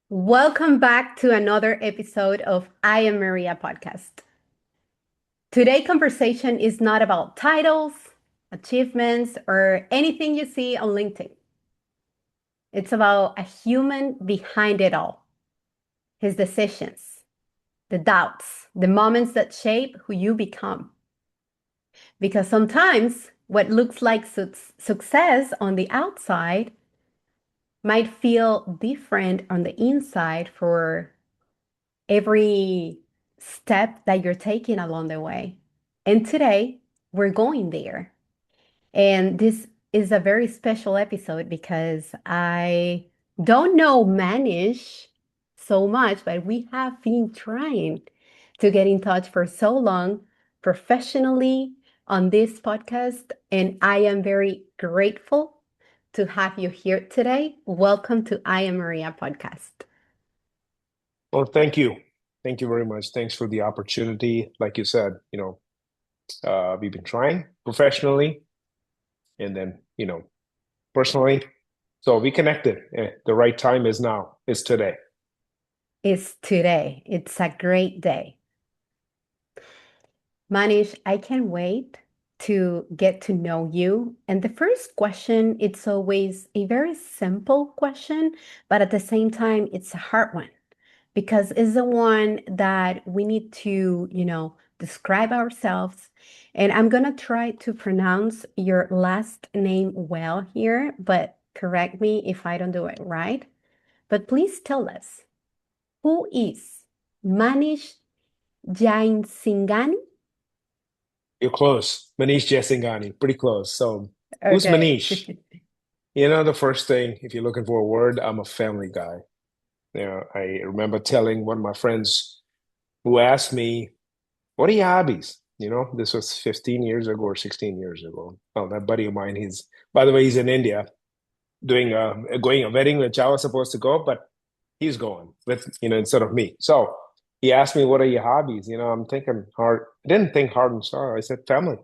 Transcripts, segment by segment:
Welcome back to another episode of I Am Maria podcast. Today's conversation is not about titles, achievements, or anything you see on LinkedIn. It's about a human behind it all, his decisions, the doubts, the moments that shape who you become. Because sometimes what looks like success on the outside might feel different on the inside for every step that you're taking along the way. And today we're going there. And this is a very special episode because I don't know Manish so much, but we have been trying to get in touch for so long professionally on this podcast. And I am very grateful to have you here today. Welcome to I Am Maria podcast. Well, thank you. Thank you very much. Thanks for the opportunity. Like you said, we've been trying professionally and then, personally. So we connected. The right time is now, is today. Is today. It's a great day. Manish, I can't wait to get to know you. And the first question, it's always a very simple question, but at the same time, it's a hard one because it's the one that we need to, describe ourselves. And I'm going to try to pronounce your last name well here, but correct me if I don't do it right. But please tell us, who is Manish Jaisinghani? You're close. Manish Jaisinghani, pretty close. So who's Okay. Manish? The first thing, if you're looking for a word, I'm a family guy. I remember telling one of my friends who asked me, what are your hobbies? This was 15 years ago or 16 years ago. Oh, that buddy of mine, by the way, he's in India doing going a wedding which I was supposed to go, but he's going with instead of me. So he asked me, "What are your hobbies?" I'm thinking hard. I didn't think hard and sorry. I said, "Family."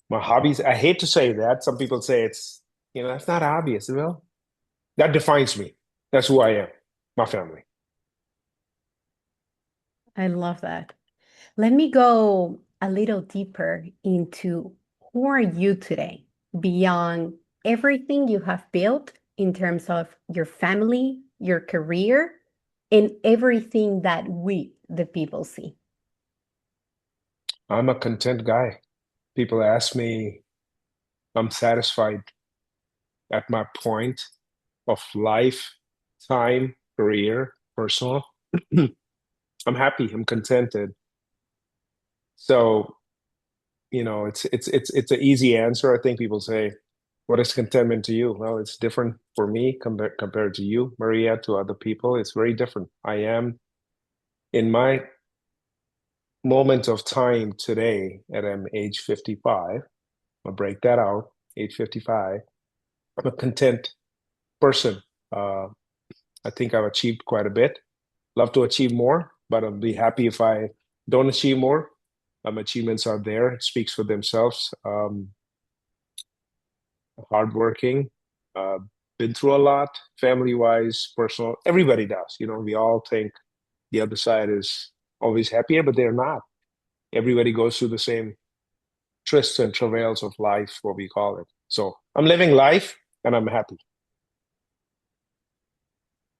My hobbies. I hate to say that. Some people say it's that's not obvious. Well, that defines me. That's who I am. My family. I love that. Let me go a little deeper into who are you today beyond everything you have built in terms of your family, your career, and everything that we, the people, see. I'm a content guy. People ask me, I'm satisfied at my point of life, time, career, personal. I'm happy. I'm contented. So, it's an easy answer. I think people say, "What is contentment to you?" Well, it's different for me compared to you, Maria, to other people. It's very different. I am in my moment of time today at age 55. I'll break that out. Age 55. I'm a content person. Uh, I think I've achieved quite a bit. Love to achieve more, but I'll be happy if I don't achieve more. Achievements are there. It speaks for themselves. Hardworking, uh, been through a lot, family wise, personal. Everybody does. We all think the other side is always happier, but they're not. Everybody goes through the same twists and travails of life, what we call it. So I'm living life and I'm happy.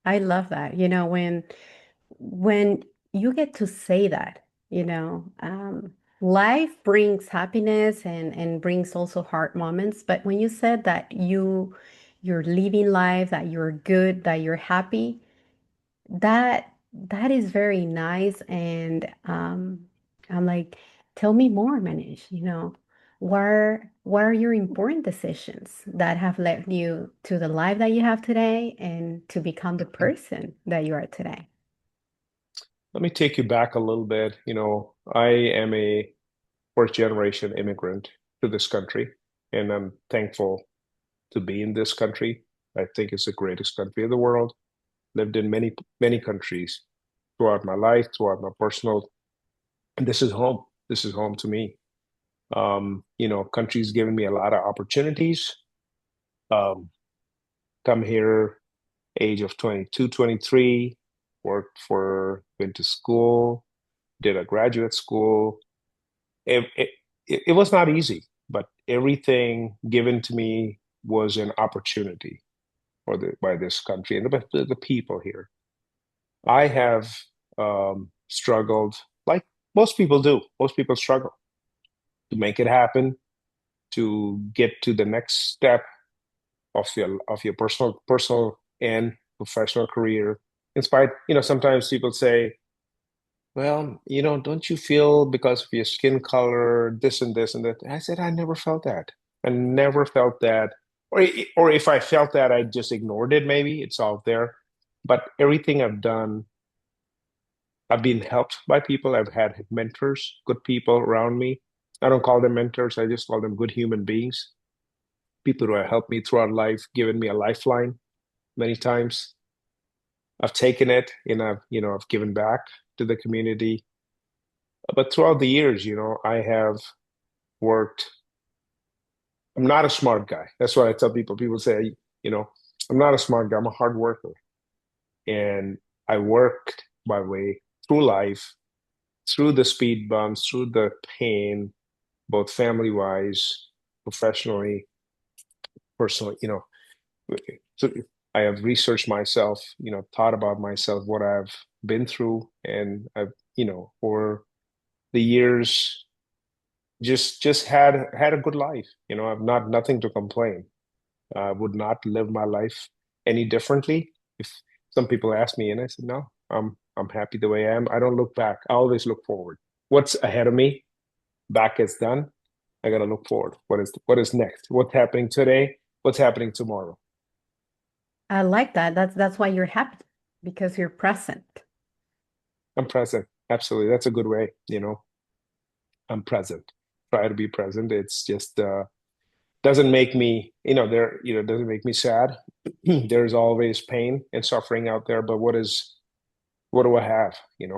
I love that. When you get to say that, life brings happiness and brings also hard moments. But when you said that you're living life, that you're good, that you're happy, that is very nice. And I'm like, tell me more, Manish. What are your important decisions that have led you to the life that you have today and to become the person that you are today? Let me take you back a little bit. I am a first generation immigrant to this country, and I'm thankful to be in this country. I think it's the greatest country in the world. Lived in many, many countries throughout my life, throughout my personal, and this is home. This is home to me. Country's given me a lot of opportunities. Um, Come here age of 22, 23, went to school, did a graduate school. It was not easy, but everything given to me was an opportunity by this country and the people here. I have struggled like most people do. Most people struggle to make it happen, to get to the next step of your personal and professional career. In spite, sometimes people say, well, don't you feel because of your skin color, this and this and that? I said, I never felt that. I never felt that. Or if I felt that, I just ignored it. Maybe it's out there. But everything I've done, I've been helped by people. I've had mentors, good people around me. I don't call them mentors. I just call them good human beings. People who have helped me throughout life, given me a lifeline many times. I've taken it and I've given back to the community. But throughout the years, I have worked. I'm not a smart guy. That's what I tell people. People say, you know, I'm not a smart guy. I'm a hard worker. And I worked my way through life, through the speed bumps, through the pain, both family wise, professionally, personally, So I have researched myself, thought about myself, what I've been through, and I've, over the years, just had a good life. I've not nothing to complain. I would not live my life any differently. If some people ask me, and I said, no, I'm happy the way I am. I don't look back. I always look forward. What's ahead of me? Back is done. I gotta look forward. What is next? What's happening today? What's happening tomorrow? I like that. That's why you're happy because you're present. I'm present. Absolutely. That's a good way, I'm present. Try to be present. It's just doesn't make me, doesn't make me sad. There's always pain and suffering out there, but what do I have,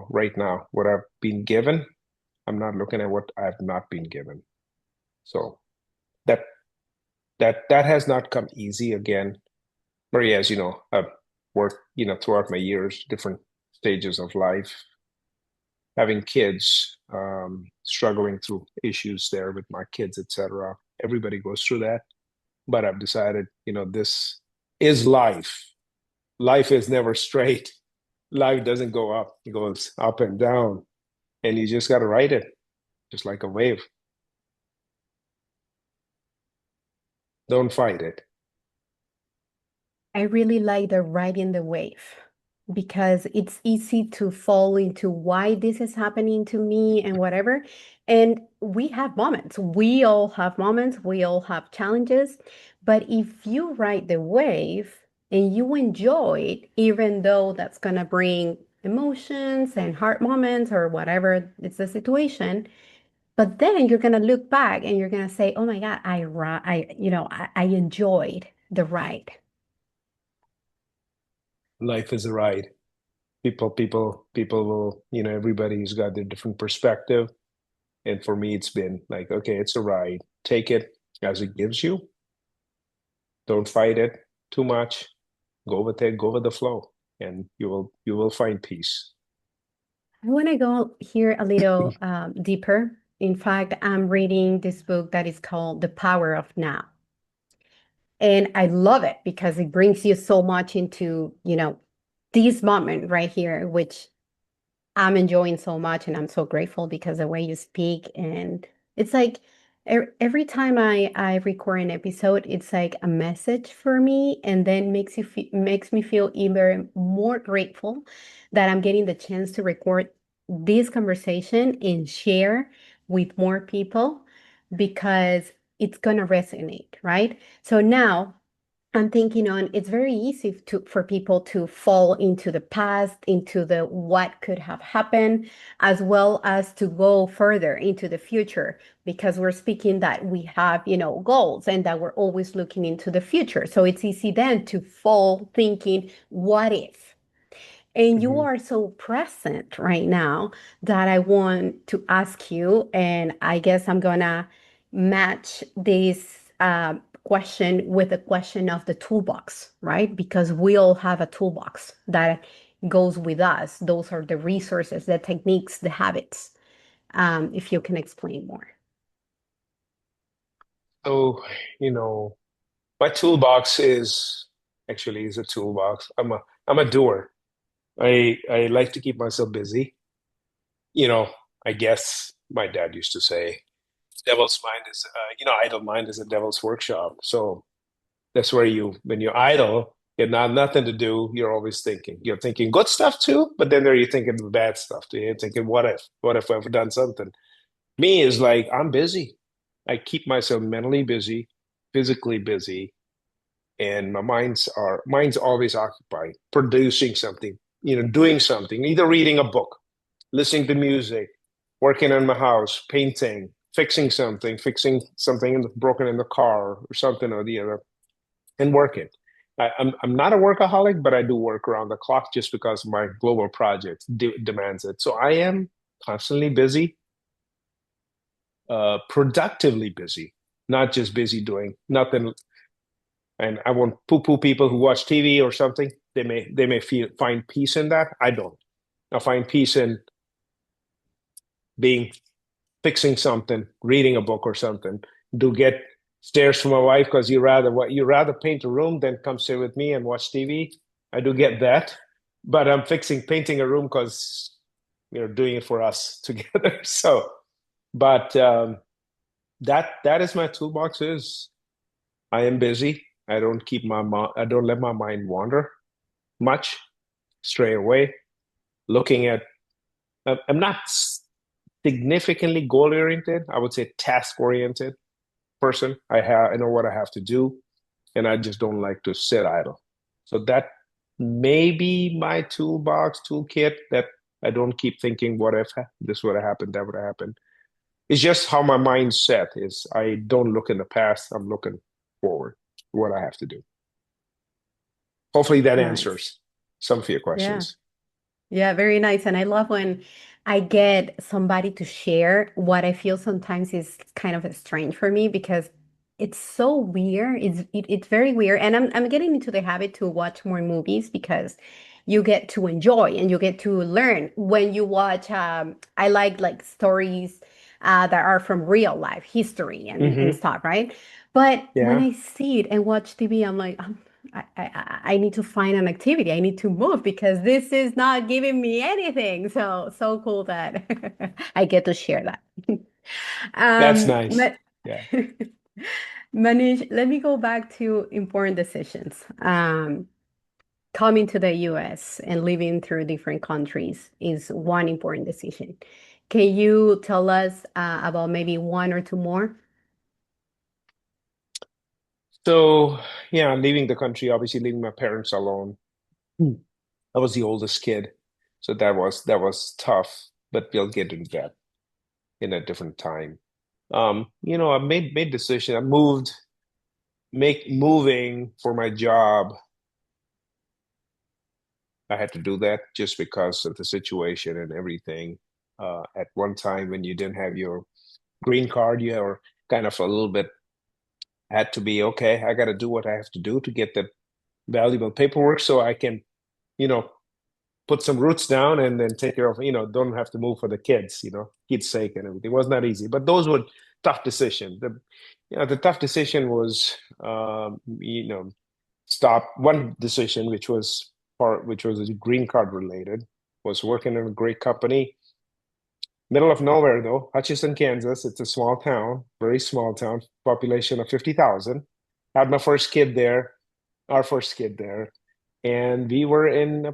right now? What I've been given, I'm not looking at what I've not been given. So that that has not come easy again. Maria, as you know, I've worked, throughout my years, different stages of life, having kids, struggling through issues there with my kids, etc. Everybody goes through that. But I've decided, this is life. Life is never straight. Life doesn't go up, it goes up and down. And you just got to ride it, just like a wave. Don't fight it. I really like the riding the wave because it's easy to fall into why this is happening to me and whatever. And we have moments. We all have moments. We all have challenges. But if you ride the wave and you enjoy it, even though that's going to bring emotions and hard moments or whatever it's the situation, but then you're going to look back and you're going to say, oh my God, I enjoyed the ride. Life is a ride. People will, everybody's got their different perspective. And for me, it's been like, okay, it's a ride. Take it as it gives you. Don't fight it too much. Go with it, go with the flow, and you will find peace. I want to go here a little deeper. In fact, I'm reading this book that is called The Power of Now. And I love it because it brings you so much into, this moment right here, which I'm enjoying so much and I'm so grateful because the way you speak and it's like every time I record an episode, it's like a message for me and then makes me feel even more grateful that I'm getting the chance to record this conversation and share with more people because it's gonna resonate, right? So now I'm thinking on it's very easy for people to fall into the past, into the what could have happened, as well as to go further into the future, because we're speaking that we have, goals and that we're always looking into the future. So it's easy then to fall thinking, what if? And you Mhm. are so present right now that I want to ask you, and I guess I'm gonna match this question with the question of the toolbox, right? Because we all have a toolbox that goes with us. Those are the resources, the techniques, the habits. If you can explain more. So, you know, my toolbox is a toolbox. I'm a doer. I like to keep myself busy. You know, I guess my dad used to say, "Devil's mind is, idle mind is a devil's workshop." So that's where when you're idle, you have nothing to do. You're always thinking. You're thinking good stuff too, but then there you're thinking the bad stuff too. You're thinking, what if? What if I've done something? Me is like I'm busy. I keep myself mentally busy, physically busy, and my mind's always occupied, producing something, doing something, either reading a book, listening to music, working on my house, painting, fixing something broken in the car or something or the other, and working. I'm not a workaholic, but I do work around the clock just because my global project demands it. So I am constantly busy, productively busy, not just busy doing nothing. And I won't poo-poo people who watch TV or something. They may find peace in that. I don't. I find peace in being fixing something, reading a book or something. Do get stares from my wife because you rather paint a room than come sit with me and watch TV. I do get that, but I'm painting a room because doing it for us together. So, but that is my toolbox. Is I am busy. I don't let my mind wander much, stray away. Looking at I'm not significantly goal oriented. I would say task oriented person. I know what I have to do, and I just don't like to sit idle. So that may be my toolkit that I don't keep thinking, what if this would have happened, that would have happened. It's just how my mindset is. I don't look in the past. I'm looking forward, what I have to do. Hopefully that Nice. answers some of your Yeah. questions. Yeah, very nice. And I love when I get somebody to share what I feel sometimes is kind of strange for me because it's so weird. It's very weird. And I'm getting into the habit to watch more movies because you get to enjoy and you get to learn when you watch I like stories that are from real life history and Hmm. stuff, right? But when Yeah, I see it and watch TV, I'm like, I need to find an activity. I need to move because this is not giving me anything. So cool that I get to share that. that's nice. But Yeah. Manish, let me go back to important decisions. Coming to the US and living through different countries is one important decision. Can you tell us about maybe one or two more? So, yeah, leaving the country, obviously leaving my parents alone. Hmm. I was the oldest kid, so that was tough, but we'll get into that in a different time. I made decision. I moving for my job. I had to do that just because of the situation and everything. At one time when you didn't have your green card, you were kind of a little bit had to be okay. I got to do what I have to do to get the valuable paperwork so I can, you know, put some roots down and then take care of, don't have to move for the kids' sake and everything. It was not easy, but those were tough decisions. The tough decision was, stop one decision, which was a green card related, was working in a great company, middle of nowhere though, Hutchinson, Kansas. It's a small town, very small town, population of 50,000. Had my first kid there, our first kid there, and we were in a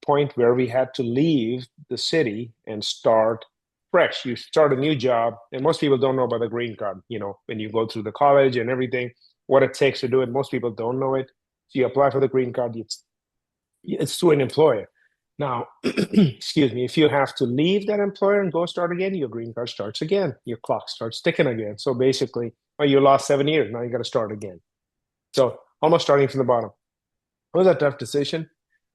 point where we had to leave the city and start fresh. You start a new job, and most people don't know about the green card. When you go through the college and everything, what it takes to do it. Most people don't know it. So you apply for the green card. It's through an employer. Now, excuse me, if you have to leave that employer and go start again, your green card starts again. Your clock starts ticking again. So basically, oh, you lost 7 years. Now you got to start again. So almost starting from the bottom. It was a tough decision.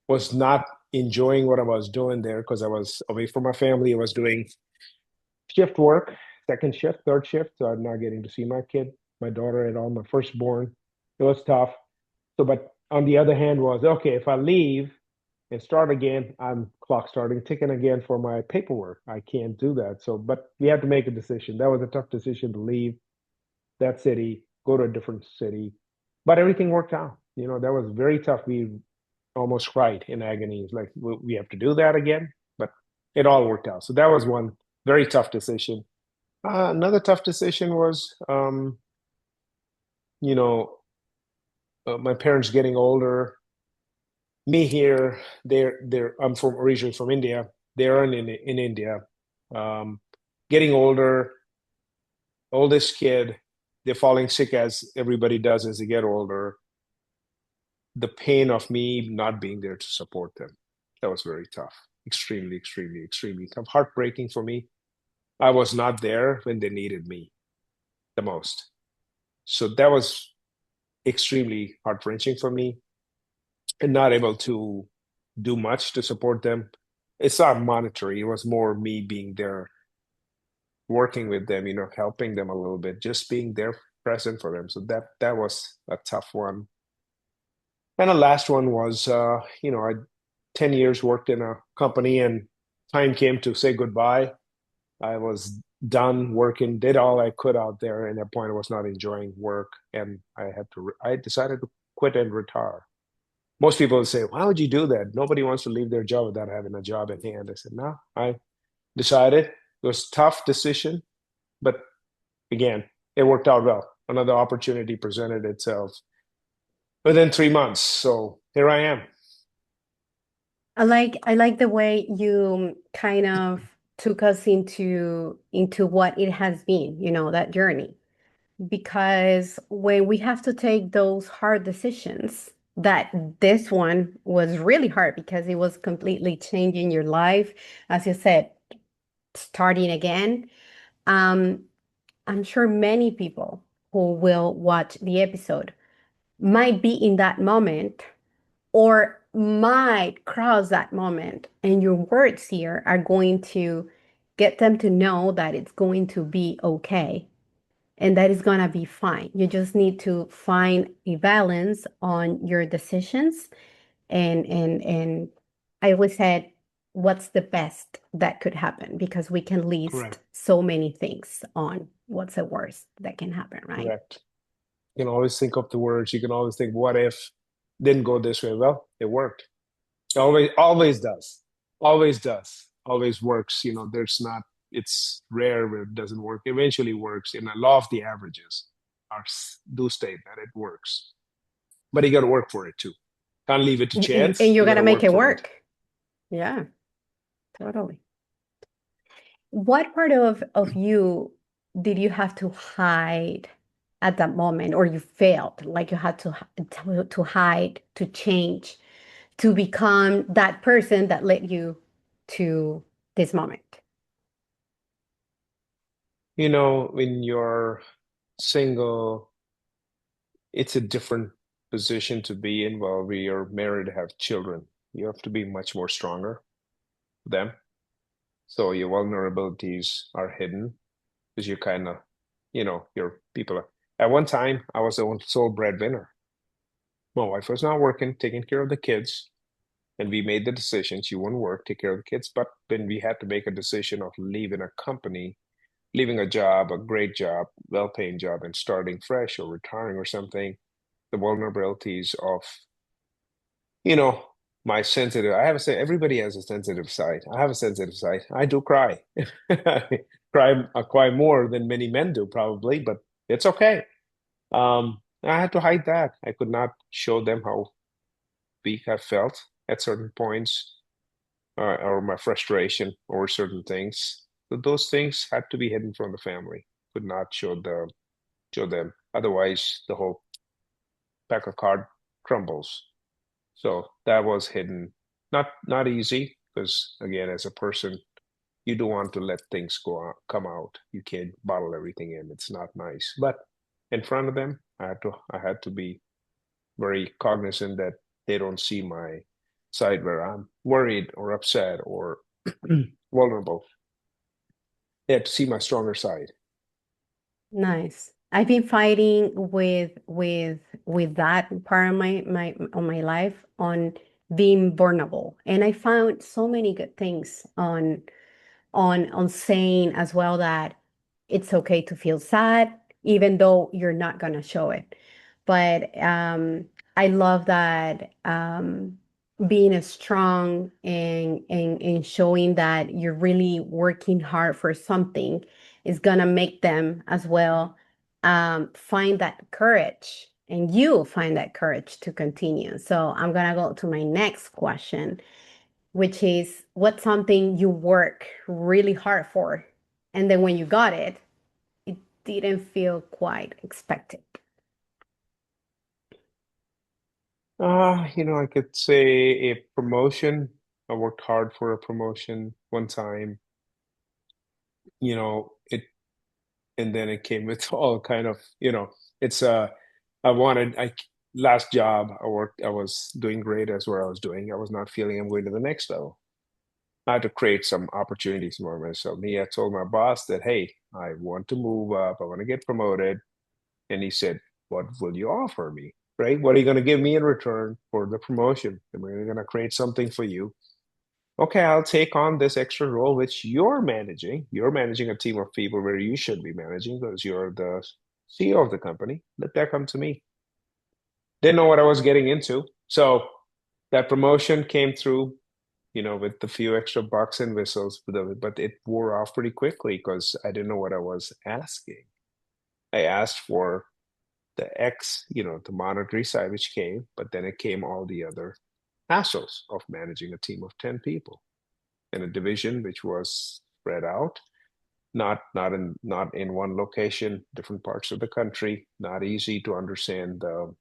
Was not enjoying what I was doing there because I was away from my family. I was doing shift work, second shift, third shift. So I'm not getting to see my kid. my daughter and all, my firstborn. It was tough. So, but on the other hand was, okay, if I leave and start again, I'm clock starting ticking again for my paperwork. I can't do that. So, but we had to make a decision. That was a tough decision to leave that city, go to a different city. But everything worked out. That was very tough. We almost cried in agony. It's like we have to do that again, but it all worked out. So that was one very tough decision. Another tough decision was, you know, my parents getting older. Me here, they're. I'm from originally from India. They're in India, um, getting older. Oldest kid, they're falling sick as everybody does as they get older. The pain of me not being there to support them, that was very tough. Extremely, extremely, extremely tough. Heartbreaking for me. I was not there when they needed me the most. So that was extremely heart-wrenching for me, and not able to do much to support them. It's not monetary. It was more me being there, working with them, helping them a little bit, just being there present for them. So that was a tough one. And the last one was, I 10 years worked in a company, and time came to say goodbye. I was done working, did all I could out there, and at that point I was not enjoying work, and I decided to quit and retire. Most people would say, why would you do that? Nobody wants to leave their job without having a job in hand. I said, no, I decided. It was a tough decision, but again, it worked out well. Another opportunity presented itself within 3 months. So here I am. I like the way you kind of took us into what it has been, that journey. Because when we have to take those hard decisions, that this one was really hard because it was completely changing your life, as you said, starting again. Um, I'm sure many people who will watch the episode might be in that moment or might cross that moment. And your words here are going to get them to know that it's going to be okay and that is going to be fine. You just need to find a balance on your decisions. And I always said, what's the best that could happen? Because we can list Correct. so many things on what's the worst that can happen, right? Correct. You can always think of the words. You can always think, what if didn't go this way? Well, it worked. Always does. Always does. Always works. There's not, it's rare where it doesn't work. Eventually works. In a law of the averages do state that it works. But you got to work for it too. Can't leave it to And chance. you're You got gonna to make work it for it. work. Yeah, totally. What part of you did you have to hide at that moment, or you felt like you had to hide, to change, to become that person that led you to this moment? When you're single, it's a different position to be in while we are married, have children. You have to be much more stronger for them. So your vulnerabilities are hidden because you're kind of, your people are. At one time, I was the sole breadwinner. My wife was not working, taking care of the kids, and we made the decision she wouldn't work, take care of the kids. But when we had to make a decision of leaving a company, leaving a job, a great job, well-paying job, and starting fresh or retiring or something, the vulnerabilities of, you know, my sensitive, I have a say everybody has a sensitive side. I have a sensitive side. I do cry. I cry more than many men do, probably, but it's okay. I had to hide that. I could not show them how weak I felt at certain points, or my frustration over certain things. So those things had to be hidden from the family. Could not show them. Otherwise, the whole pack of card crumbles. So that was hidden. Not easy because again, as a person, you don't want to let things come out. You can't bottle everything in. It's not nice. But in front of them, I had to be very cognizant that they don't see my side where I'm worried or upset or vulnerable. They have to see my stronger side. Nice. I've been fighting with that part of my life on being vulnerable. And I found so many good things on saying as well that it's okay to feel sad, even though you're not gonna show it. But I love that being as strong and showing that you're really working hard for something is gonna make them as well find that courage, and you find that courage to continue. So I'm gonna go to my next question, which is what's something you work really hard for, and then when you got it, it didn't feel quite expected. I could say a promotion. I worked hard for a promotion one time. It and then it came with all kind of, it's I wanted I last job I worked, I was doing great as where I was doing. I was not feeling I'm going to the next level. I had to create some opportunities for myself. Me, I told my boss that, hey, I want to move up, I want to get promoted. And he said, what will you offer me? Right? What are you going to give me in return for the promotion? And we're going to create something for you. Okay, I'll take on this extra role which you're managing. You're managing a team of people where you should be managing because you're the CEO of the company. Let that come to me. Didn't know what I was getting into. So that promotion came through, with a few extra bucks and whistles, but it wore off pretty quickly because I didn't know what I was asking. I asked for the monetary side, which came, but then it came all the other hassles of managing a team of 10 people in a division which was spread out, not in one location, different parts of the country, not easy to understand the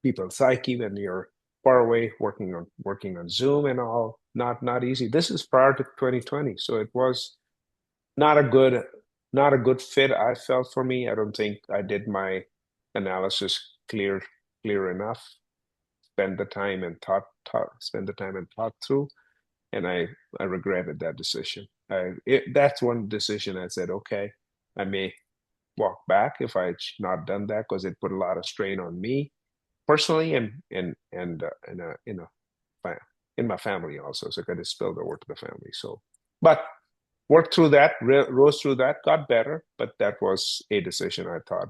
people's psyche when you're far away, working on Zoom and all, not easy. This is prior to 2020, so it was not a good not a good fit, I felt. For me, I don't think I did my analysis clear enough, spend the time and thought through, and I regretted that decision. That's one decision I said, okay, I may walk back if I had not done that because it put a lot of strain on me personally and in my family also. So it kind of spilled over to the family. So, but worked through that, rose through that, got better. But that was a decision I thought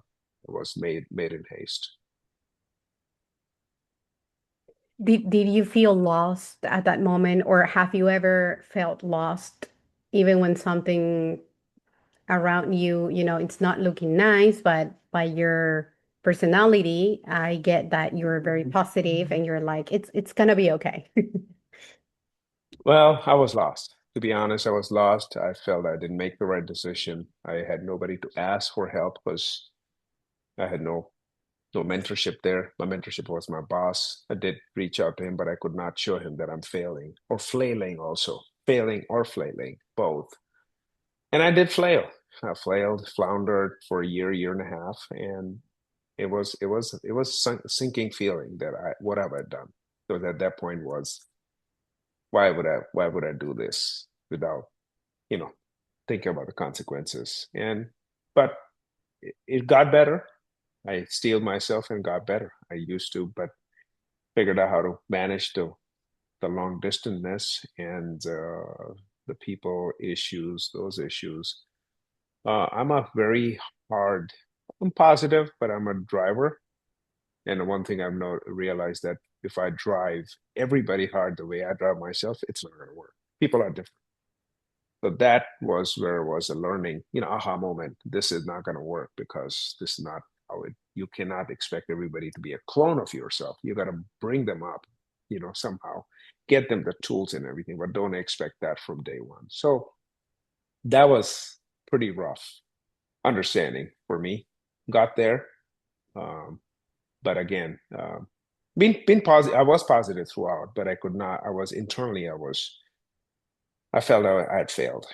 was made in haste. Did you feel lost at that moment, or have you ever felt lost even when something around you, it's not looking nice, but by your personality, I get that you're very positive and you're like, it's gonna be okay. Well, I was lost. To be honest, I was lost. I felt I didn't make the right decision. I had nobody to ask for help because I had no mentorship there. My mentorship was my boss. I did reach out to him, but I could not show him that I'm failing or flailing also. Failing or flailing, both. And I did flail. I flailed, floundered for a year and a half, and it was sinking feeling that what have I done? So at that point was why would I do this without, you know, thinking about the consequences? But it got better. I steeled myself and got better. I used to, but figured out how to manage the long distance and the people issues, those issues. I'm a very hard, I'm positive, but I'm a driver. And the one thing I've realized that if I drive everybody hard the way I drive myself, it's not going to work. People are different. So that was where it was a learning, aha moment. This is not going to work because this is not how you cannot expect everybody to be a clone of yourself. You got to bring them up, somehow get them the tools and everything, but don't expect that from day one. So that was pretty rough understanding for me. Got there. Um, but again, being positive, I was positive throughout, but I could not, I was internally, I felt I had failed.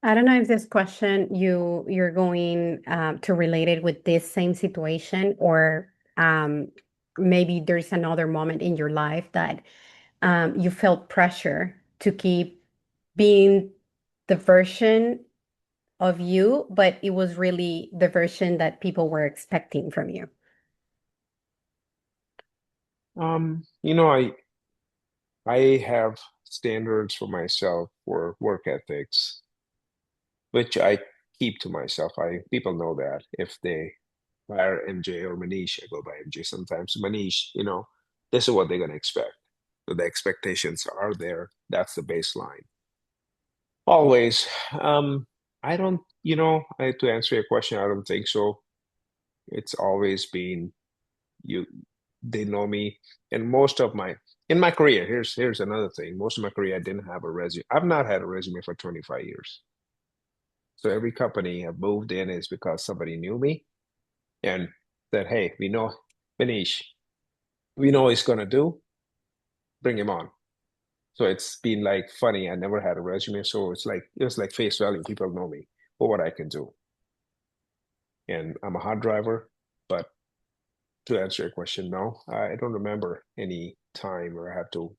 I don't know if this question you're going to relate it with this same situation, or maybe there's another moment in your life that you felt pressure to keep being the version of you, but it was really the version that people were expecting from you? You know, I have standards for myself for work ethics, which I keep to myself. I people know that if they hire MJ or Manish, I go by MJ sometimes. Manish, this is what they're gonna expect. So the expectations are there. That's the baseline. Always. I don't, to answer your question, I don't think so. It's always been you they know me and most of my in my career, here's another thing. Most of my career I didn't have a resume. I've not had a resume for 25 years. So every company I've moved in is because somebody knew me and said, hey, we know Manish, we know what he's gonna do, bring him on. So it's been like funny. I never had a resume, so it was like face value. People know me for what I can do. And I'm a hard driver, but to answer your question, no, I don't remember any time where I had to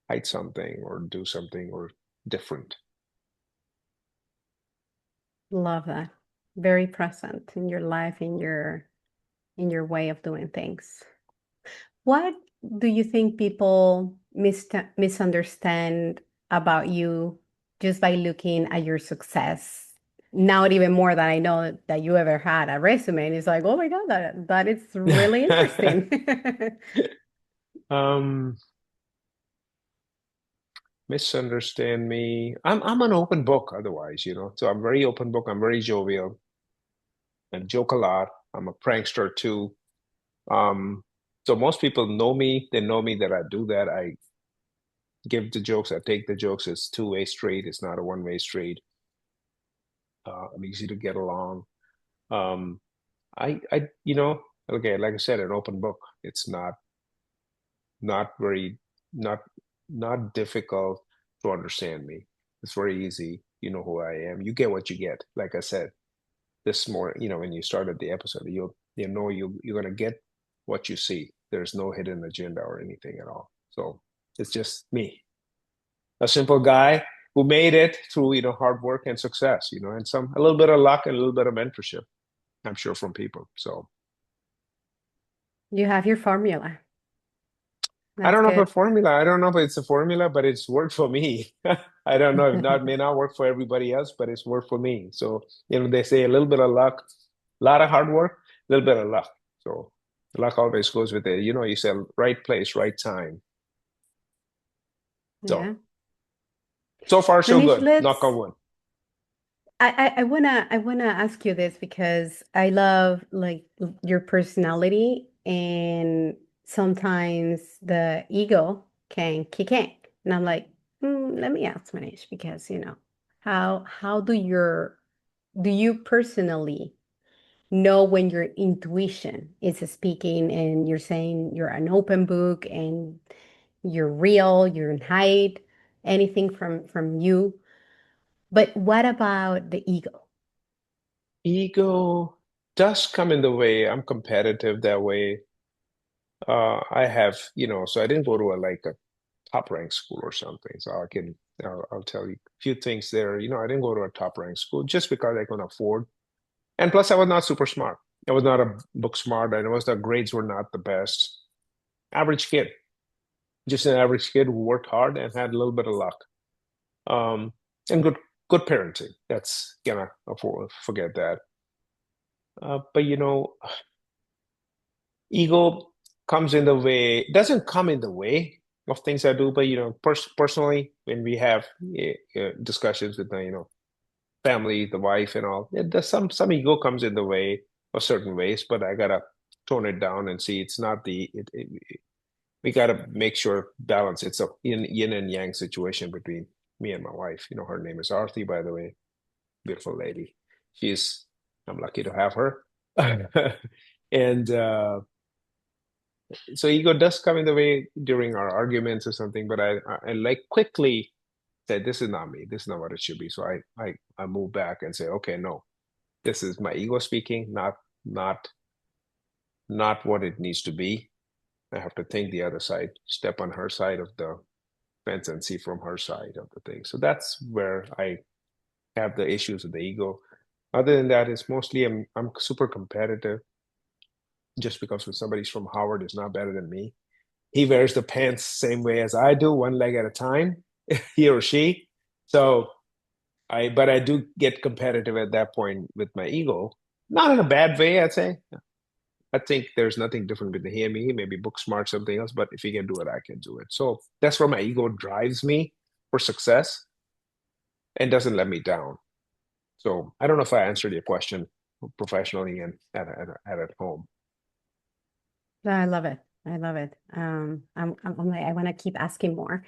hide something or do something or different. Love that. Very present in your life, in your way of doing things. What do you think people misunderstand about you just by looking at your success? Now, even more than I know that you ever had a resume, and it's like, oh my God, that is really interesting. um, Misunderstand me. I'm an open book otherwise, So I'm very open book. I'm very jovial. I joke a lot. I'm a prankster too. Um, so most people know me. They know me that I do that. I give the jokes. I take the jokes. It's two-way street. It's not a one-way street. I'm easy to get along. Um, okay, like I said, an open book. It's not very, not, not difficult to understand me. It's very easy. You know who I am. You get what you get. Like I said, this more, when you started the episode, you're gonna get what you see. There's no hidden agenda or anything at all. So it's just me, a simple guy who made it through, hard work and success, and a little bit of luck and a little bit of mentorship, I'm sure, from people. So You have your formula. I That's don't know if a good. formula. I don't know if it's a formula, but it's worked for me. I don't know if not may not work for everybody else, but it's worked for me. So, they say a little bit of luck, a lot of hard work, a little bit of luck. So luck always goes with it. You said right place, right time. So Yeah. so far so Manish, good. Knock on wood. I wanna ask you this because I love like your personality, and sometimes the ego can kick in. And I'm like, let me ask Manish because how do you personally know when your intuition is speaking and you're saying you're an open book and you're real, you don't hide anything from you. But what about the ego? Ego does come in the way. I'm competitive that way. I have, so I didn't go to a top ranked school or something. So I'll tell you a few things there. I didn't go to a top ranked school just because I couldn't afford. And plus, I was not super smart. I was not a book smart, and the grades were not the best. Average kid, just an average kid who worked hard and had a little bit of luck. And good parenting. That's gonna forget that. But ego comes in the way, doesn't come in the way of things I do, but personally, when we have discussions with the family, the wife, and all, there's some ego comes in the way of certain ways, but I gotta tone it down and see it's not we gotta make sure balance. It's a yin and yang situation between me and my wife. Her name is Arthi, by the way, beautiful lady. She's I'm lucky to have her. And so ego does come in the way during our arguments or something, but I like quickly said, this is not me. This is not what it should be. So I move back and say, okay, no, this is my ego speaking, not not what it needs to be. I have to think the other side, step on her side of the fence and see from her side of the thing. So that's where I have the issues with the ego. Other than that, it's mostly I'm super competitive just because when somebody's from Howard is not better than me. He wears the pants same way as I do, one leg at a time, he or she. So but I do get competitive at that point with my ego. Not in a bad way, I'd say. I think there's nothing different between he and me. He may be book smart, something else, but if he can do it, I can do it. So that's where my ego drives me for success and doesn't let me down. So I don't know if I answered your question professionally and at home. I love it. I love it. I'm like, I want to keep asking more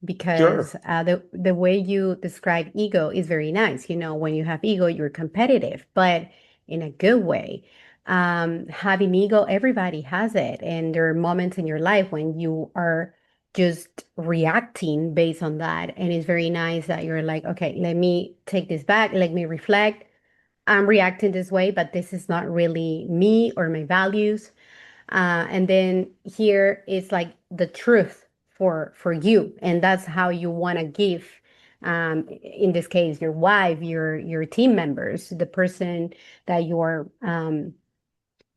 because Sure. the way you describe ego is very nice. You know, when you have ego, you're competitive, but in a good way. Having ego, everybody has it, and there are moments in your life when you are just reacting based on that, and it's very nice that you're like, okay, let me take this back, let me reflect. I'm reacting this way, but this is not really me or my values. And then here is like the truth for you, and that's how you want to give. In this case, your wife, your team members, the person that you're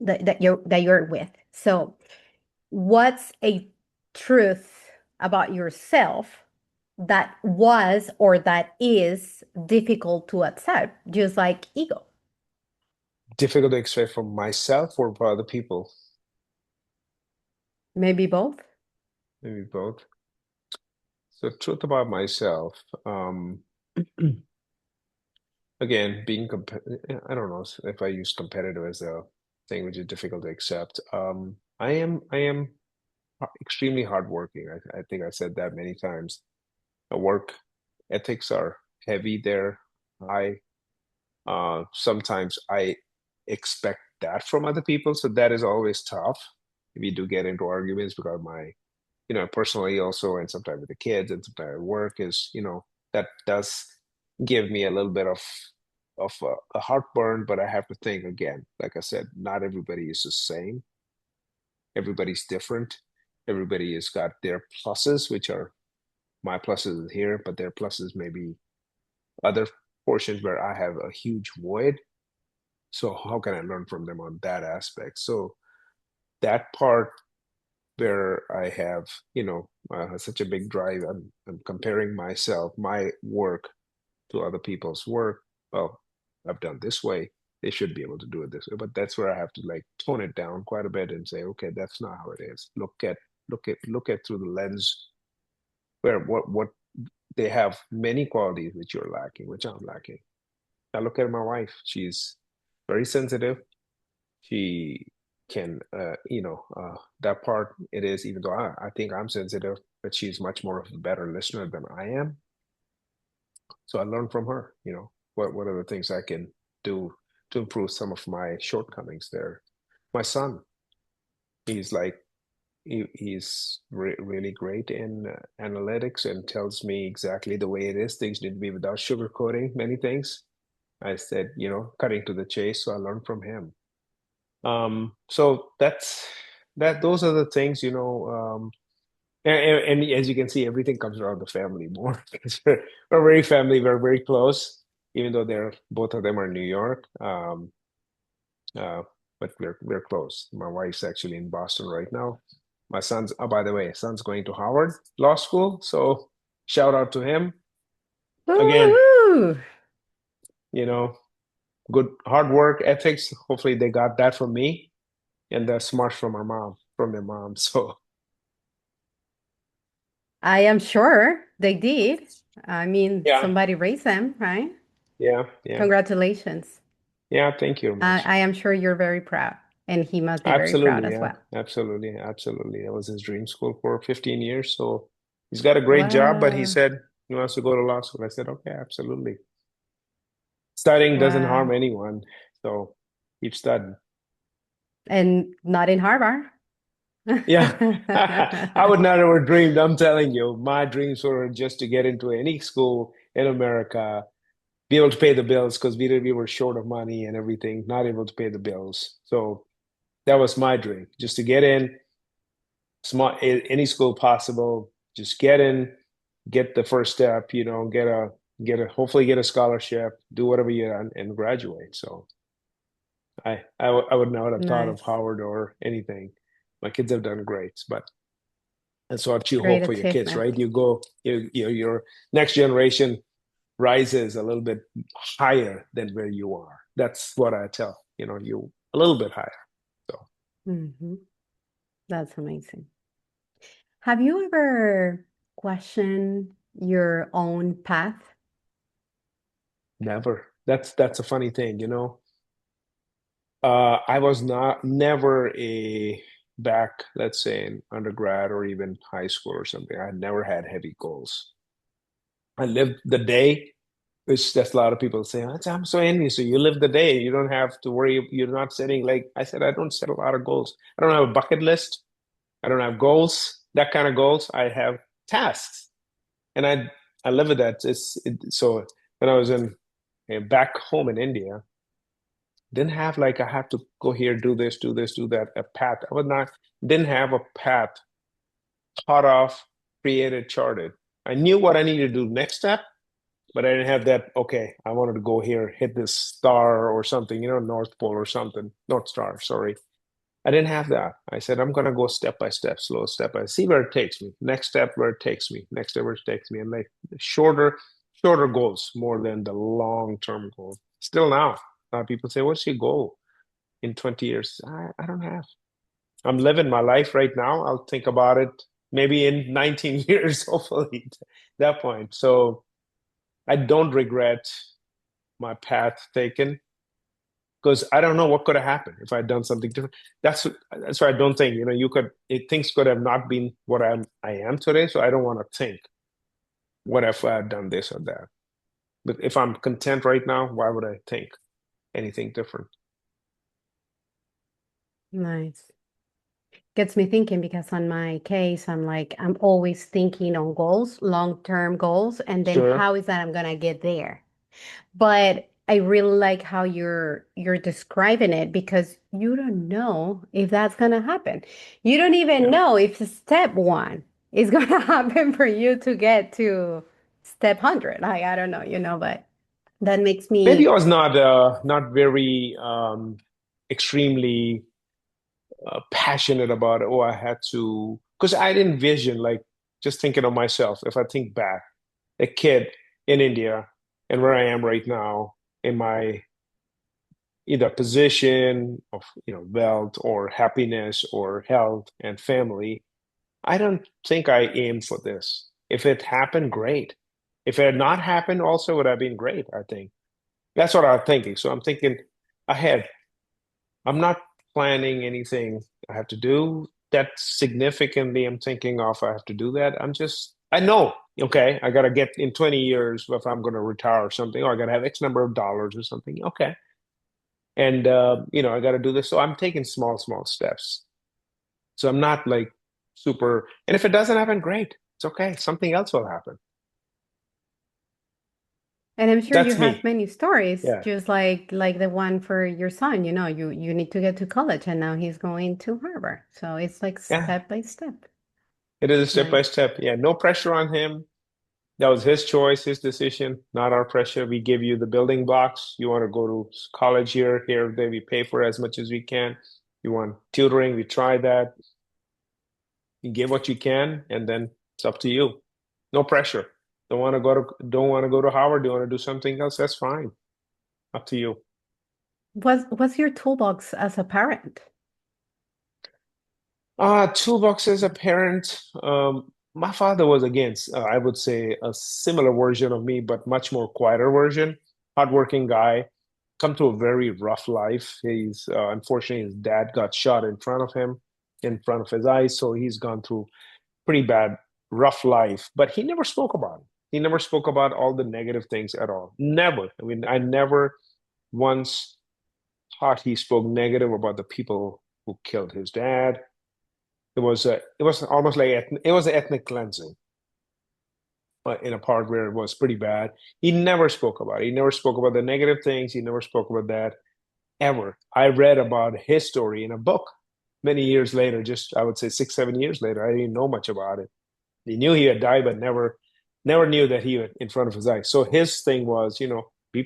that you're with. So, what's a truth about yourself that was or that is difficult to accept, just like ego? Difficult to extract from myself or for other people. Maybe both. Maybe both. So truth about myself. Again, being I don't know if I use competitive as a thing, which is difficult to accept. I am extremely hardworking. I think I said that many times. The work ethics are heavy there. I sometimes I expect that from other people, so that is always tough. We do get into arguments because my, personally also, and sometimes with the kids, and sometimes at work is, that does give me a little bit of a heartburn. But I have to think again. Like I said, not everybody is the same. Everybody's different. Everybody has got their pluses, which are my pluses here, but their pluses may be other portions where I have a huge void. So how can I learn from them on that aspect? So that part where I have, such a big drive, I'm comparing myself, my work to other people's work. Well, I've done this way. They should be able to do it this way. But that's where I have to like tone it down quite a bit and say, okay, that's not how it is. Look at through the lens where what they have many qualities which you're lacking, which I'm lacking. I look at my wife. She's very sensitive. She can, that part it is, even though I think I'm sensitive, but she's much more of a better listener than I am. So I learned from her, what are the things I can do to improve some of my shortcomings there. My son, he's like, he's really great in analytics and tells me exactly the way it is. Things need to be without sugarcoating many things. I said, cutting to the chase. So I learned from him. So those are the things, and as you can see, everything comes around the family more. We're very family, we're very close, even though they're both of them are in New York. Uh, but we're close. My wife's actually in Boston right now. My son's, oh, by the way, son's going to Howard Law School, so shout out to him. Again, Woo! you know, good hard work, ethics. Hopefully they got that from me and the smart from our mom, from their mom. So I am sure they did. I mean, yeah, somebody raised them, right? yeah, yeah, Congratulations. yeah. Thank you very much. I am sure you're very proud, and he must be very proud Absolutely, as yeah, well. absolutely, absolutely. That was his dream school for 15 years. So he's got a great job, but he Wow. said he wants to go to law school. I said, okay, absolutely. Studying doesn't harm Wow. anyone, so keep studying. And not in Harvard. Yeah, I would not have dreamed. I'm telling you, my dreams were just to get into any school in America, be able to pay the bills because we were short of money and everything, not able to pay the bills. So that was my dream, just to get in, any school possible, just get in, get the first step, get a hopefully get a scholarship, do whatever you can, and graduate. So I would not have thought of Nice. Howard or anything. My kids have done great, but that's what you Great hope for your kids, right? achievement. Your next generation rises a little bit higher than where you are. That's what I tell, you a little bit higher. So Hmm. That's amazing. Have you ever questioned your own path? never. That's a funny thing, I was not never a back, let's say in undergrad or even high school or something. I never had heavy goals. I lived the day, which that's a lot of people say, I'm so envious. So you live the day. You don't have to worry. You're not setting, like I said, I don't set a lot of goals. I don't have a bucket list. I don't have goals, that kind of goals. I have tasks. And I live with that. So when I was back home in India, didn't have like I have to go here, do this, do this, do that, a path. I was not didn't have a path thought of, created, charted. I knew what I needed to do next step, but I didn't have that. Okay, I wanted to go here, hit this star or something, North Pole or something, North Star. Sorry, I didn't have that. I said I'm gonna go step by step, slow step by see where it takes me. Next step where it takes me. Next step where it takes me, and like shorter goals more than the long term goal. Still now, people say, "What's your goal in 20 years?" I don't have. I'm living my life right now. I'll think about it maybe in 19 years, hopefully, at that point. So I don't regret my path taken because I don't know what could have happened if I'd done something different. That's why I don't think, things could have not been what I am today. So I don't want to think, what if I had done this or that? But if I'm content right now, why would I think anything different? Nice. Gets me thinking because on my case, I'm always thinking on goals, long-term goals, and then Sure. how is that I'm gonna get there? But I really like how you're describing it because you don't know if that's gonna happen. You don't even Yeah. know if step one is gonna happen for you to get to step 100. I don't know, but that makes Maybe I me. was not very extremely passionate about it. Oh, I had to, because I didn't vision, like, just thinking of myself. If I think back, a kid in India and where I am right now in my either position of wealth or happiness or health and family, I don't think I aimed for this. If it happened, great. If it had not happened, also would have been great, I think. That's what I'm thinking. So I'm thinking ahead. I'm not planning anything I have to do that significantly. I'm thinking of I have to do that. I know, okay, I got to get in 20 years if I'm going to retire or something, or I got to have X number of dollars or something. Okay. And, I got to do this. So I'm taking small steps. So I'm not like super, and if it doesn't happen, great. It's okay. Something else will happen. And I'm sure you That's have me. many stories, Yeah. just like the one for your son. You need to get to college, and now he's going to Harvard. So it's like Yeah. step by step. It is a step by Nice. step. Yeah. No pressure on him. That was his choice, his decision, not our pressure. We give you the building blocks. You want to go to college here, there, we pay for as much as we can. You want tutoring, we try that. You give what you can, and then it's up to you. No pressure. Don't want to go to Howard, do you want to do something else? That's fine. Up to you. What's your toolbox as a parent? Toolbox as a parent. My father was against, I would say, a similar version of me, but much more quieter version. Hardworking guy, come to a very rough life. He's unfortunately his dad got shot in front of him, in front of his eyes, so he's gone through pretty bad, rough life. But he never spoke about it. He never spoke about all the negative things at all. Never. I mean, I never once thought he spoke negative about the people who killed his dad. It was almost like it was ethnic cleansing, but in a part where it was pretty bad. He never spoke about it. He never spoke about the negative things. He never spoke about that ever. I read about his story in a book many years later, just I would say 6, 7 years later. I didn't know much about it. He knew he had died, but Never knew that he would in front of his eyes. So his thing was, be,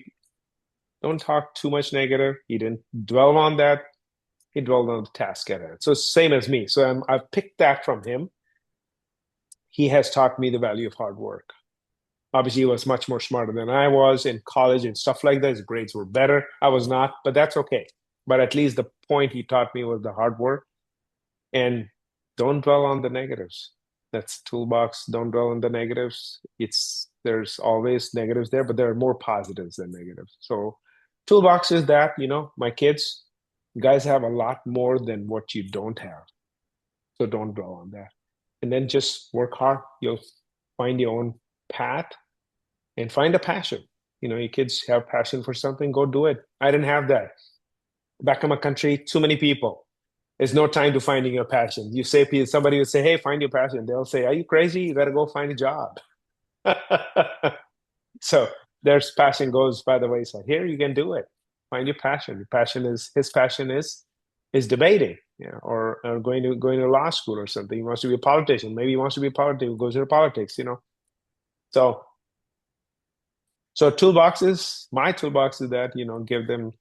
don't talk too much negative. He didn't dwell on that. He dwelled on the task at hand. So same as me. So I've picked that from him. He has taught me the value of hard work. Obviously, he was much more smarter than I was in college and stuff like that. His grades were better. I was not, but that's okay. But at least the point he taught me was the hard work and don't dwell on the negatives. That's toolbox. Don't dwell on the negatives. There's always negatives there, but there are more positives than negatives. So toolbox is that, my kids, guys have a lot more than what you don't have. So don't dwell on that. And then just work hard. You'll find your own path and find a passion. Your kids have passion for something, go do it. I didn't have that. Back in my country, too many people. There's no time to finding your passion. You say, somebody would say, hey, find your passion. They'll say, are you crazy? You got to go find a job. So there's passion goes by the wayside. Here you can do it. Find your passion. His passion is debating, or going to law school or something. He wants to be a politician. Maybe he wants to be a politician, goes into politics. So my toolbox is that, give them,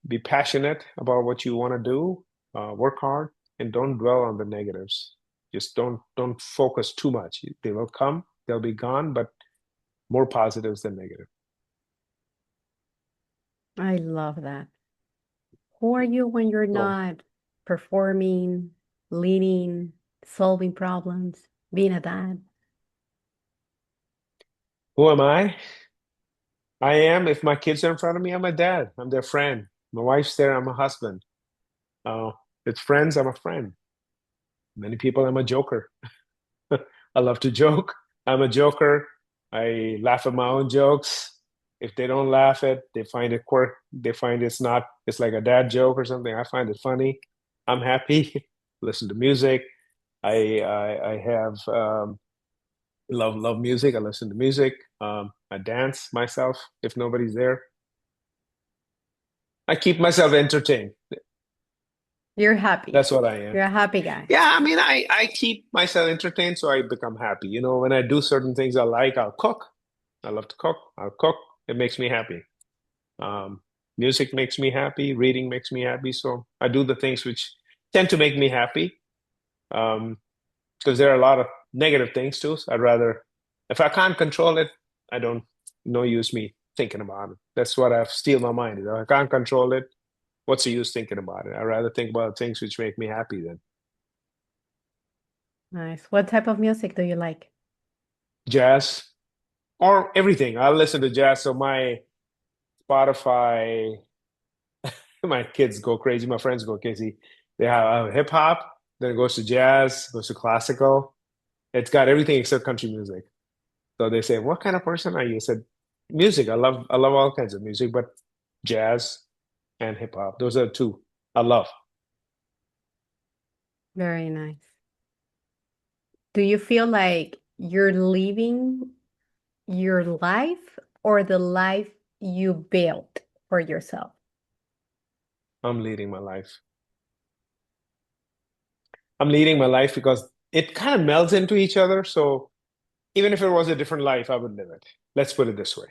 be passionate about what you want to do, work hard, and don't dwell on the negatives. Just don't focus too much. They will come, they'll be gone, but more positives than negative. I love that. Who are you when you're So not performing, leading, solving problems, being a dad? who am I? I am, if my kids are in front of me, I'm a dad. I'm their friend. My wife's there, I'm a husband. Uh, with friends, I'm a friend. Many people, I'm a joker. I love to joke. I'm a joker. I laugh at my own jokes. If they don't laugh at, they find it quirk. They find it's like a dad joke or something. I find it funny. I'm happy. Listen to music. I have love music. I listen to music. I dance myself if nobody's there. I keep myself entertained. You're happy. That's what I am. You're a happy guy. Yeah, I mean, I keep myself entertained, so I become happy. When I do certain things I like, I'll cook. I love to cook. I'll cook. It makes me happy. Um, Music makes me happy. Reading makes me happy. So I do the things which tend to make me happy. Um, because there are a lot of negative things too. So I'd rather, if I can't control it, I don't, no use me thinking about it. That's what I've steal my mind. If I can't control it, what's the use thinking about it? I'd rather think about things which make me happy than Nice. What type of music do you like? jazz or everything. I listen to jazz. So my Spotify, my kids go crazy. My friends go crazy. They have hip hop, then it goes to jazz, goes to classical. It's got everything except country music. So they say, "What kind of person are you?" I said, "Music. I love all kinds of music, but jazz and hip hop. Those are the two I love." Very nice. Do you feel like you're living your life or the life you built for yourself? I'm leading my life. I'm leading my life because it kind of melds into each other. So even if it was a different life, I would live it. Let's put it this way.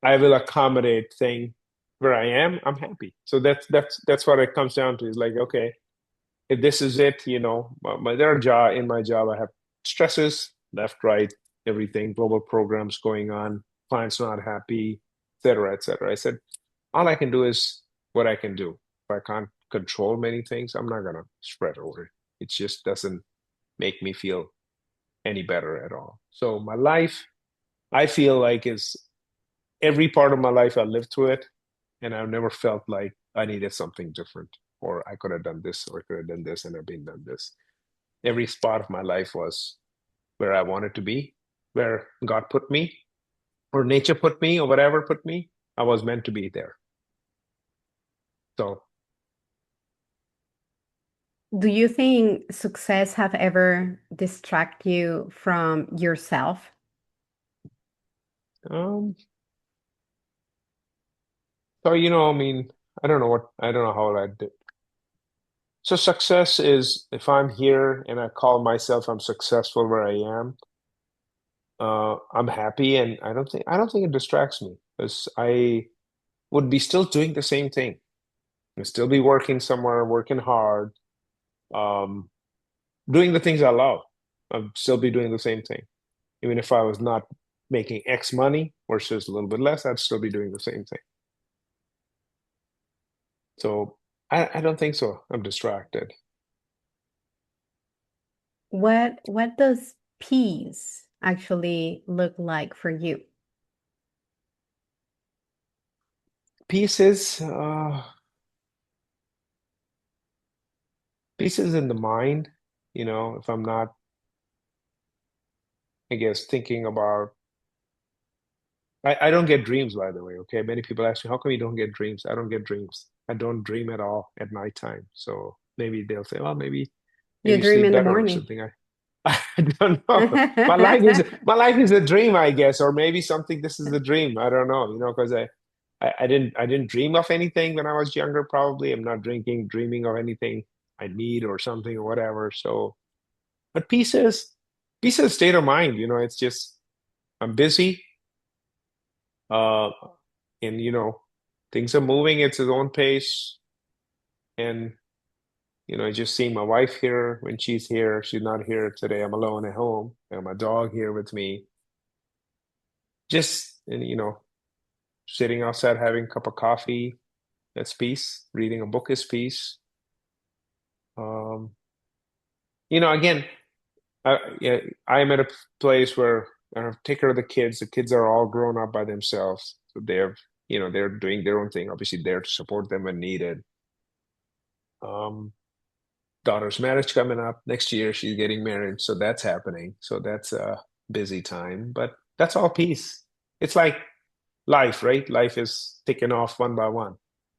I will accommodate thing where I am. I'm happy. So that's what it comes down to. Is like, okay, if this is it, there are in my job, I have stresses, left, right, everything, global programs going on, clients not happy, et cetera, et cetera. I said, all I can do is what I can do. If I can't control many things, I'm not gonna spread over it. It just doesn't make me feel any better at all. So my life, I feel like is every part of my life I lived through it, and I've never felt like I needed something different, or I could have done this, or I could have done this, and I've been done this. Every spot of my life was where I wanted to be, where God put me, or nature put me, or whatever put me. I was meant to be there. So, Do you think success have ever distract you from yourself? um, I mean, I don't know how I did. So success is if I'm here and I call myself I'm successful where I am, I'm happy and I don't think it distracts me because I would be still doing the same thing. I'd still be working somewhere, working hard, um, doing the things I love. I'd still be doing the same thing. Even if I was not making X money versus a little bit less, I'd still be doing the same thing. So I don't think so. I'm distracted. What does peace actually look like for you? Pieces, pieces in the mind, if I'm not, I guess, thinking about, I don't get dreams, by the way. Okay. Many people ask me, how come you don't get dreams? I don't get dreams. I don't dream at all at nighttime. So maybe they'll say, well, maybe You you dream sleep in the better or morning. something. I don't know. My life is a dream, I guess, or maybe something. This is a dream. I don't know. Because I didn't dream of anything when I was younger. Probably I'm not dreaming of anything I need or something or whatever. So, but peace is a state of mind. It's just I'm busy, uh, and things are moving at its own pace, and just seeing my wife here when she's here. She's not here today. I'm alone at home. I have my dog here with me. Just, and sitting outside having a cup of coffee, that's peace. Reading a book is peace. Um, again, yeah, I'm at a place where I have to take care of the kids. The kids are all grown up by themselves. So they're doing their own thing. Obviously, there to support them when needed. Um, Daughter's marriage coming up next year. She's getting married, so that's happening. So that's a busy time, but that's all peace. It's like life, right? Life is ticking off one by one.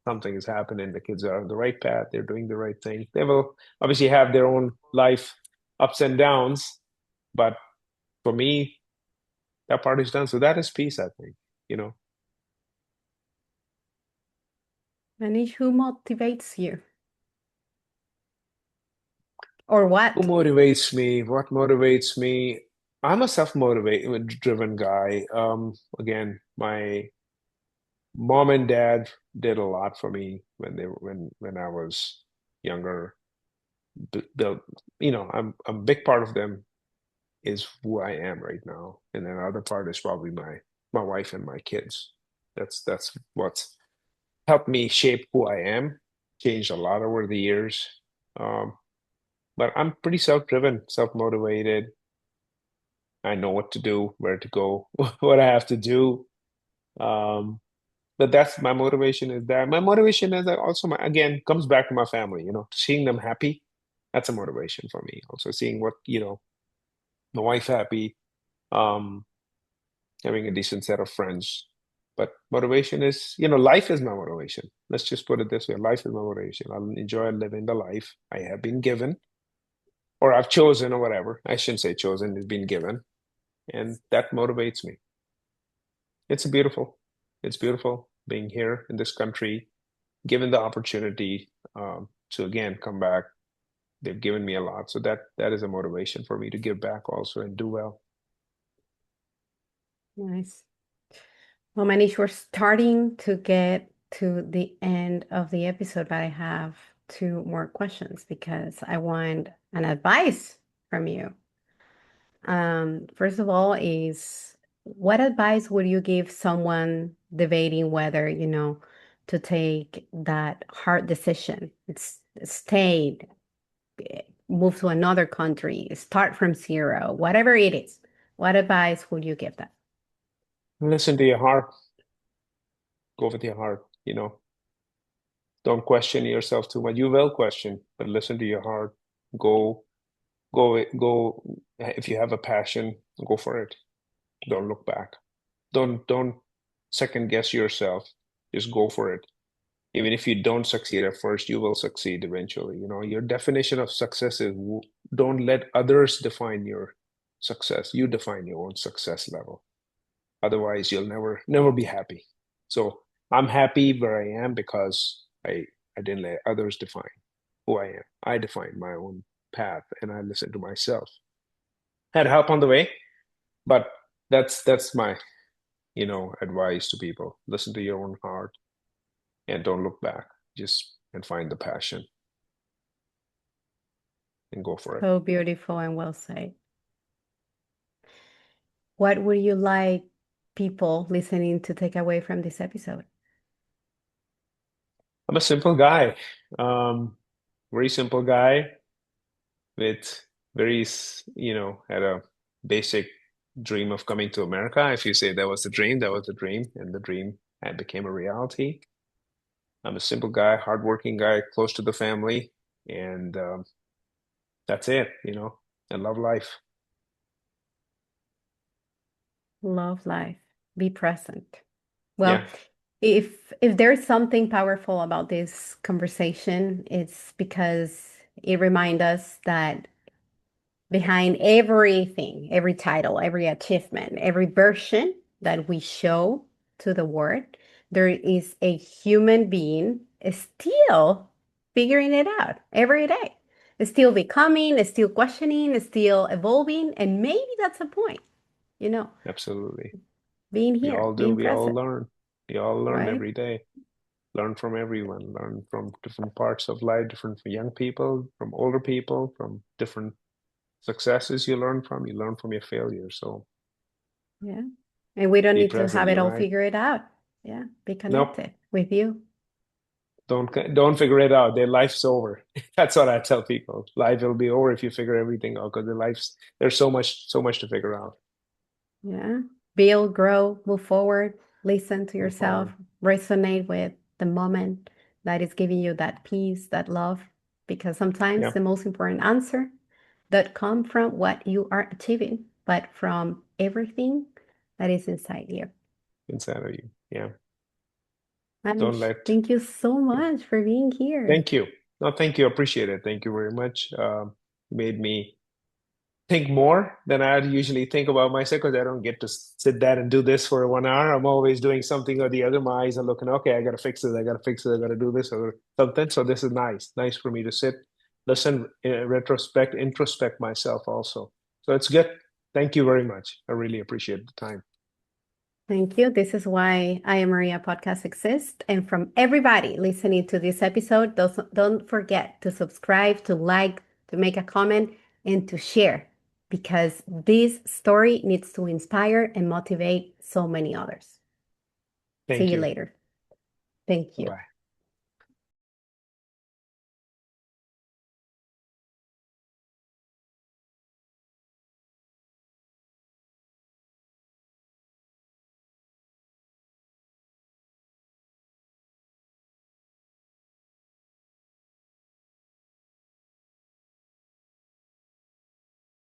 Something is happening. The kids are on the right path. They're doing the right thing. They will obviously have their own life ups and downs, but for me, that part is done. So that is peace, I think. You know, Manish, who motivates you or who what? motivates me? What motivates me? I'm a self-motivated, driven guy. Again, my mom and dad did a lot for me when I was younger. Built, I'm a big part of them is who I am right now, and then another part is probably my wife and my kids. That's what's helped me shape who I am. Changed a lot over the years, um, but I'm pretty self-driven, self-motivated. I know what to do, where to go, what I have to do. Um, but that's my motivation is that my motivation is that also again comes back to my family, seeing them happy. That's a motivation for me. Also seeing what, my wife happy, um, having a decent set of friends. But motivation is, life is my motivation. Let's just put it this way. Life is my motivation. I'll enjoy living the life I have been given or I've chosen or whatever. I shouldn't say chosen, it's been given. And that motivates me. It's beautiful. It's beautiful being here in this country, given the opportunity to again come back. They've given me a lot, so that is a motivation for me to give back also and do well. Nice. Well, Manish, we're starting to get to the end of the episode, but I have two more questions because I want an advice from you. First of all, is what advice would you give someone debating whether, to take that hard decision? It's stay, move to another country, start from zero, whatever it is. What advice would you give them? Listen to your heart. Go with your heart. Don't question yourself too much. You will question, but listen to your heart. Go, go. If you have a passion, go for it. Don't look back. Don't second guess yourself. Just go for it. Even if you don't succeed at first, you will succeed eventually. Your definition of success is don't let others define your success. You define your own success level. Otherwise, you'll never be happy. So I'm happy where I am because I didn't let others define. who I am. I define my own path and I listen to myself. Had help on the way, but that's my, advice to people. Listen to your own heart and don't look back. Just and find the passion and go for it. So beautiful and well said. What would you like people listening to take away from this episode? I'm a simple guy, um, very simple guy with had a basic dream of coming to America. If you say that was the dream, that was the dream, and the dream had became a reality. I'm a simple guy, hardworking guy, close to the family, and that's it. I love life. Love life. Be present. Well, Yeah, if there's something powerful about this conversation, it's because it reminds us that behind everything, every title, every achievement, every version that we show to the world, there is a human being still figuring it out every day. Still becoming, still questioning, still evolving, and maybe that's the point, you know, absolutely. being We here, all do. being We all present, learn. We all learn right? every day. Learn from everyone. Learn from different parts of life, different from young people, from older people, from different successes you learn from. You learn from your failures. So Yeah. And we don't be need to present. have it You're all right. figured out. Yeah. Be Nope. connected with you. Don't figure it out. Their life's over. That's what I tell people. Life will be over if you figure everything out because there's so much to figure out. Yeah. Build, grow, move forward, listen to Move yourself, forward. resonate with the moment that is giving you that peace, that love. Because sometimes Yeah, the most important answer that come from what you are achieving, but from everything that is inside you. inside of you. Yeah. Don't Manish, let. thank you so Yeah. much for being here. Thank you. No, thank you. Appreciate it. Thank you very much. Made me think more than I'd usually think about myself because I don't get to sit down and do this for 1 hour. I'm always doing something or the other. My eyes are looking, okay, I got to fix this. I got to fix it. I got to do this or something. So this is nice. Nice for me to sit, listen, retrospect, introspect myself also. So it's good. Thank you very much. I really appreciate the time. Thank you. This is why I Am Maria podcast exists. And from everybody listening to this episode, don't forget to subscribe, to like, to make a comment, and to share because this story needs to inspire and motivate so many others. See Thank you you. later. Thank you. Bye-bye.